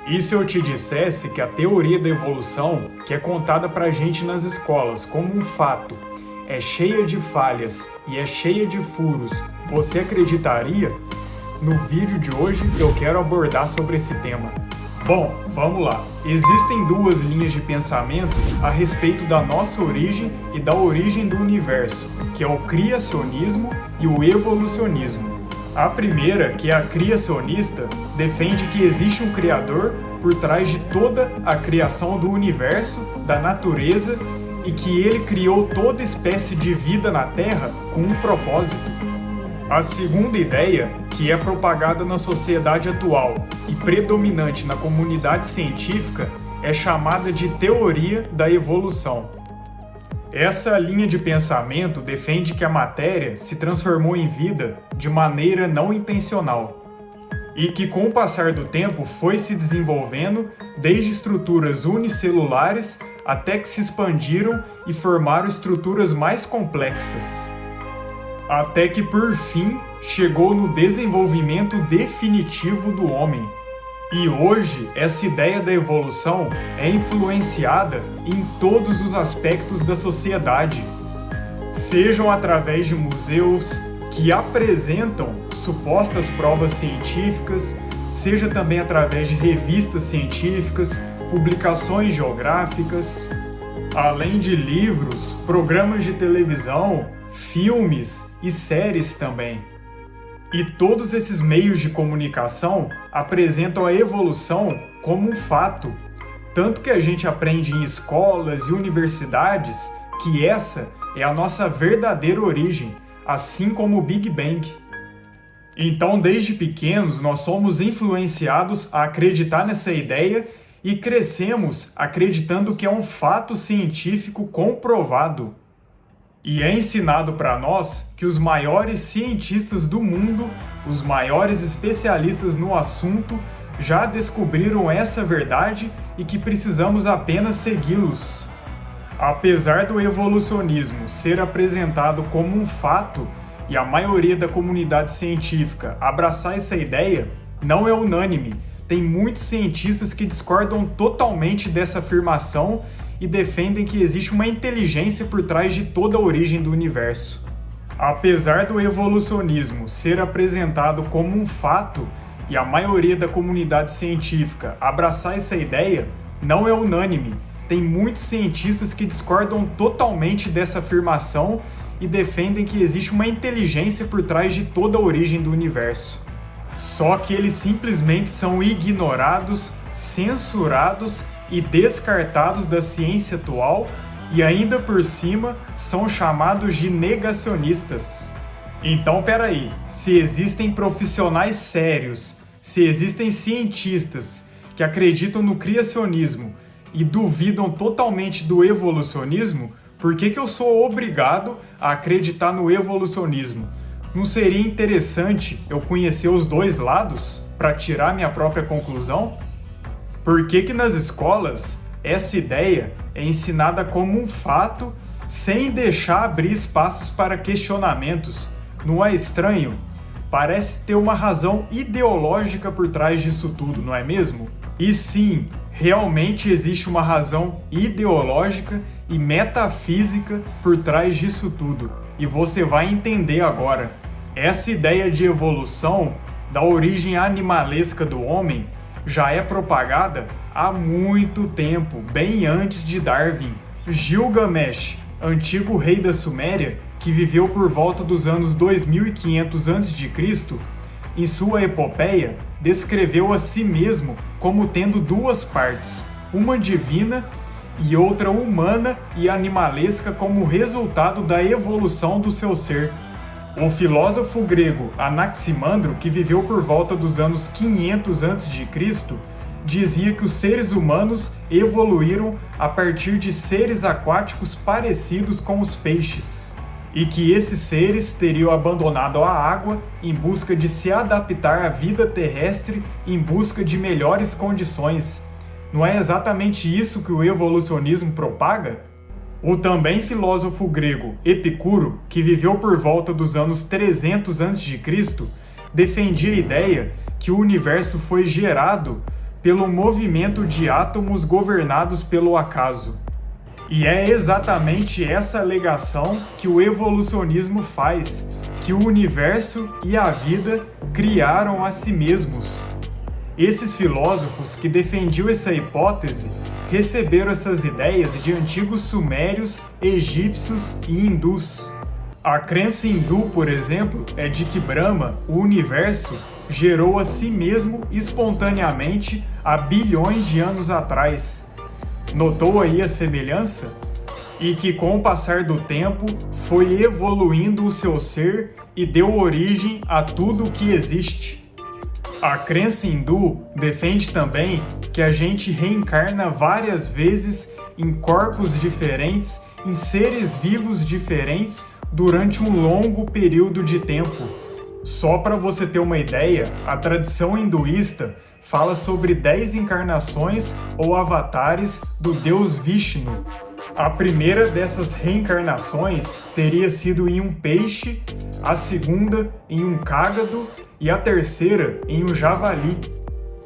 E se eu te dissesse que a teoria da evolução, que é contada pra gente nas escolas como um fato, é cheia de falhas e é cheia de furos, você acreditaria? No vídeo de hoje eu quero abordar sobre esse tema. Bom, vamos lá. Existem duas linhas de pensamento a respeito da nossa origem e da origem do universo, que é o criacionismo e o evolucionismo. A primeira, que é a criacionista, defende que existe um Criador por trás de toda a criação do universo, da natureza, e que ele criou toda espécie de vida na Terra com um propósito. A segunda ideia, que é propagada na sociedade atual e predominante na comunidade científica, é chamada de teoria da evolução. Essa linha de pensamento defende que a matéria se transformou em vida de maneira não intencional e que, com o passar do tempo, foi se desenvolvendo desde estruturas unicelulares até que se expandiram e formaram estruturas mais complexas. Até que, por fim, chegou no desenvolvimento definitivo do homem. E hoje, essa ideia da evolução é influenciada em todos os aspectos da sociedade, sejam através de museus que apresentam supostas provas científicas, seja também através de revistas científicas, publicações geográficas, além de livros, programas de televisão, filmes e séries também. E todos esses meios de comunicação apresentam a evolução como um fato, tanto que a gente aprende em escolas e universidades que essa é a nossa verdadeira origem, assim como o Big Bang. Então, desde pequenos, nós somos influenciados a acreditar nessa ideia e crescemos acreditando que é um fato científico comprovado. E é ensinado para nós que os maiores cientistas do mundo, os maiores especialistas no assunto, já descobriram essa verdade e que precisamos apenas segui-los. Apesar do evolucionismo ser apresentado como um fato e a maioria da comunidade científica abraçar essa ideia, não é unânime. Tem muitos cientistas que discordam totalmente dessa afirmação e defendem que existe uma inteligência por trás de toda a origem do universo. Apesar do evolucionismo ser apresentado como um fato e a maioria da comunidade científica abraçar essa ideia, não é unânime. Tem muitos cientistas que discordam totalmente dessa afirmação e defendem que existe uma inteligência por trás de toda a origem do universo. Só que eles simplesmente são ignorados, censurados e descartados da ciência atual e ainda por cima são chamados de negacionistas. Então peraí, se existem profissionais sérios, se existem cientistas que acreditam no criacionismo e duvidam totalmente do evolucionismo, por que eu sou obrigado a acreditar no evolucionismo? Não seria interessante eu conhecer os dois lados para tirar minha própria conclusão? Por que nas escolas essa ideia é ensinada como um fato sem deixar abrir espaços para questionamentos? Não é estranho? Parece ter uma razão ideológica por trás disso tudo, não é mesmo? E sim, realmente existe uma razão ideológica e metafísica por trás disso tudo. E você vai entender agora. Essa ideia de evolução, da origem animalesca do homem, já é propagada há muito tempo, bem antes de Darwin. Gilgamesh, antigo rei da Suméria, que viveu por volta dos anos 2500 a.C., em sua epopeia, descreveu a si mesmo como tendo duas partes, uma divina e outra humana e animalesca como resultado da evolução do seu ser. O filósofo grego Anaximandro, que viveu por volta dos anos 500 a.C., dizia que os seres humanos evoluíram a partir de seres aquáticos parecidos com os peixes, e que esses seres teriam abandonado a água em busca de se adaptar à vida terrestre em busca de melhores condições. Não é exatamente isso que o evolucionismo propaga? O também filósofo grego Epicuro, que viveu por volta dos anos 300 a.C., defendia a ideia que o universo foi gerado pelo movimento de átomos governados pelo acaso. E é exatamente essa alegação que o evolucionismo faz, que o universo e a vida criaram a si mesmos. Esses filósofos que defendiam essa hipótese receberam essas ideias de antigos sumérios, egípcios e hindus. A crença hindu, por exemplo, é de que Brahma, o universo, gerou a si mesmo espontaneamente há bilhões de anos atrás. Notou aí a semelhança? E que com o passar do tempo foi evoluindo o seu ser e deu origem a tudo o que existe. A crença hindu defende também que a gente reencarna várias vezes em corpos diferentes, em seres vivos diferentes, durante um longo período de tempo. Só para você ter uma ideia, a tradição hinduísta fala sobre 10 encarnações ou avatares do deus Vishnu. A primeira dessas reencarnações teria sido em um peixe, a segunda em um cágado e a terceira em um javali.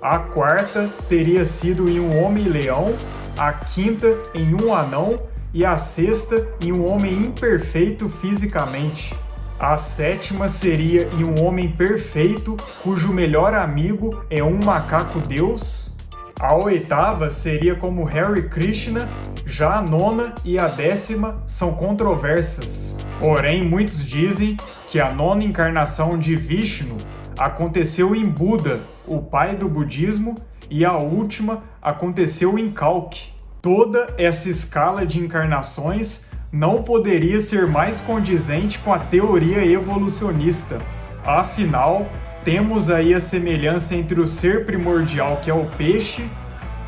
A quarta teria sido em um homem-leão, a quinta em um anão e a sexta em um homem imperfeito fisicamente. A sétima seria em um homem perfeito, cujo melhor amigo é um macaco-deus. A oitava seria como Hare Krishna, já a nona e a 10ª são controversas. Porém, muitos dizem que a 9ª encarnação de Vishnu aconteceu em Buda, o pai do budismo, e a última aconteceu em Kalki. Toda essa escala de encarnações não poderia ser mais condizente com a teoria evolucionista. Afinal, temos aí a semelhança entre o ser primordial, que é o peixe,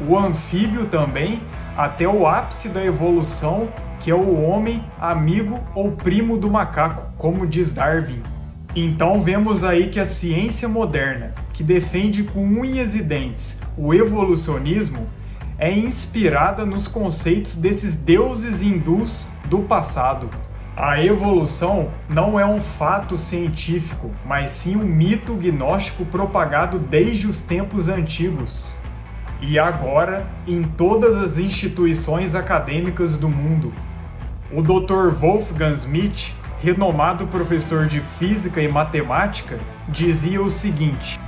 o anfíbio também, até o ápice da evolução, que é o homem, amigo ou primo do macaco, como diz Darwin. Então vemos aí que a ciência moderna, que defende com unhas e dentes o evolucionismo, é inspirada nos conceitos desses deuses hindus do passado. A evolução não é um fato científico, mas sim um mito gnóstico propagado desde os tempos antigos. E agora, em todas as instituições acadêmicas do mundo. O Dr. Wolfgang Schmidt, renomado professor de física e matemática, dizia o seguinte: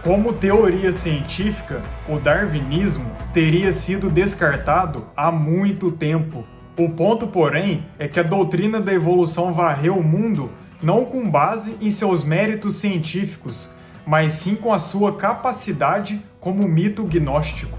como teoria científica, o darwinismo teria sido descartado há muito tempo. O ponto, porém, é que a doutrina da evolução varreu o mundo não com base em seus méritos científicos, mas sim com a sua capacidade como mito gnóstico.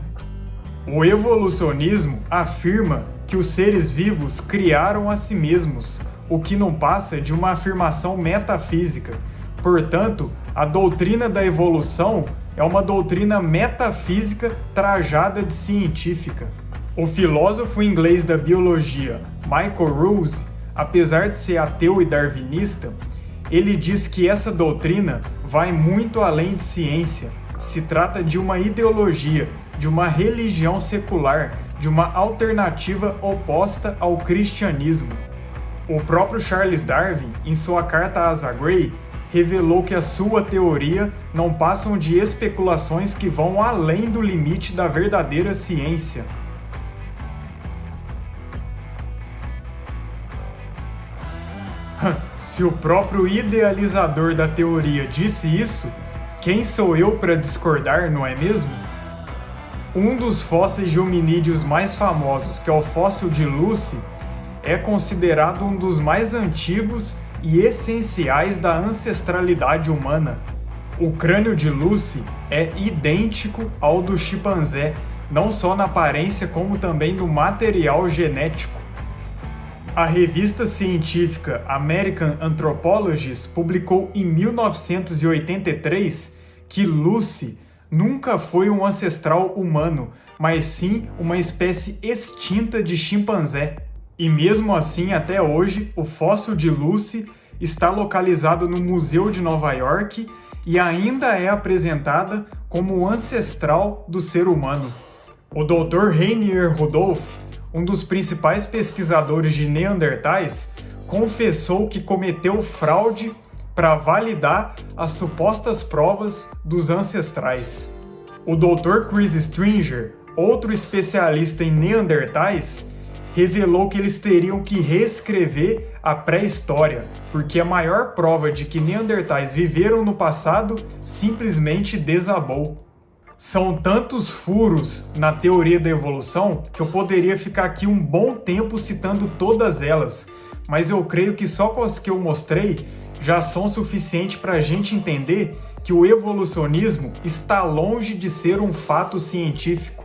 O evolucionismo afirma que os seres vivos criaram a si mesmos, o que não passa de uma afirmação metafísica. Portanto, a doutrina da evolução é uma doutrina metafísica trajada de científica. O filósofo inglês da biologia, Michael Ruse, apesar de ser ateu e darwinista, ele diz que essa doutrina vai muito além de ciência. Se trata de uma ideologia, de uma religião secular, de uma alternativa oposta ao cristianismo. O próprio Charles Darwin, em sua carta a Asa Gray, revelou que a sua teoria não passam de especulações que vão além do limite da verdadeira ciência. Se o próprio idealizador da teoria disse isso, quem sou eu para discordar, não é mesmo? Um dos fósseis de hominídeos mais famosos, que é o fóssil de Lucy, é considerado um dos mais antigos e essenciais da ancestralidade humana. O crânio de Lucy é idêntico ao do chimpanzé, não só na aparência como também no material genético. A revista científica American Anthropologist publicou em 1983 que Lucy nunca foi um ancestral humano, mas sim uma espécie extinta de chimpanzé. E mesmo assim, até hoje, o fóssil de Lucy está localizado no Museu de Nova York e ainda é apresentada como ancestral do ser humano. O Dr. Rainier Rudolph, um dos principais pesquisadores de neandertais, confessou que cometeu fraude para validar as supostas provas dos ancestrais. O Dr. Chris Stringer, outro especialista em neandertais, revelou que eles teriam que reescrever a pré-história, porque a maior prova de que neandertais viveram no passado simplesmente desabou. São tantos furos na teoria da evolução que eu poderia ficar aqui um bom tempo citando todas elas, mas eu creio que só com as que eu mostrei já são suficientes para a gente entender que o evolucionismo está longe de ser um fato científico.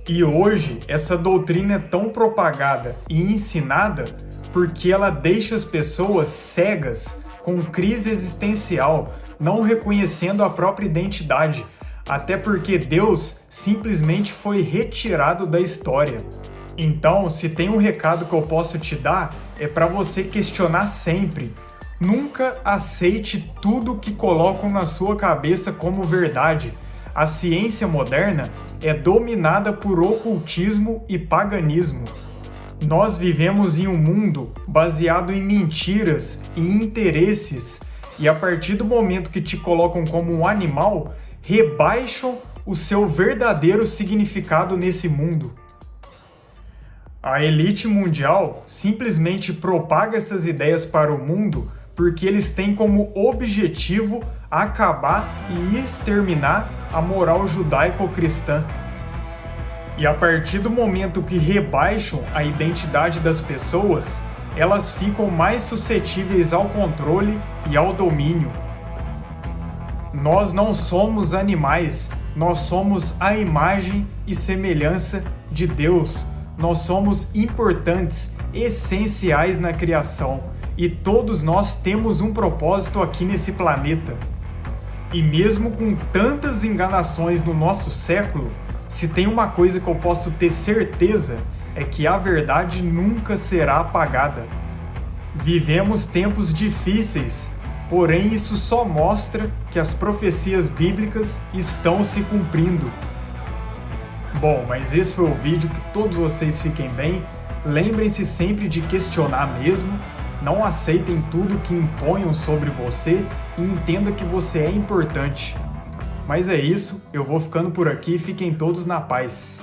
E hoje essa doutrina é tão propagada e ensinada porque ela deixa as pessoas cegas, com crise existencial, não reconhecendo a própria identidade, até porque Deus simplesmente foi retirado da história. Então, se tem um recado que eu posso te dar, é para você questionar sempre. Nunca aceite tudo que colocam na sua cabeça como verdade. A ciência moderna é dominada por ocultismo e paganismo. Nós vivemos em um mundo baseado em mentiras e interesses, e a partir do momento que te colocam como um animal, rebaixam o seu verdadeiro significado nesse mundo. A elite mundial simplesmente propaga essas ideias para o mundo porque eles têm como objetivo acabar e exterminar a moral judaico-cristã. E a partir do momento que rebaixam a identidade das pessoas, elas ficam mais suscetíveis ao controle e ao domínio. Nós não somos animais, nós somos a imagem e semelhança de Deus. Nós somos importantes, essenciais na criação, e todos nós temos um propósito aqui nesse planeta. E mesmo com tantas enganações no nosso século, se tem uma coisa que eu posso ter certeza, é que a verdade nunca será apagada. Vivemos tempos difíceis, porém isso só mostra que as profecias bíblicas estão se cumprindo. Bom, mas esse foi o vídeo, que todos vocês fiquem bem. Lembrem-se sempre de questionar mesmo, não aceitem tudo que imponham sobre você e entenda que você é importante. Mas é isso, eu vou ficando por aqui, fiquem todos na paz.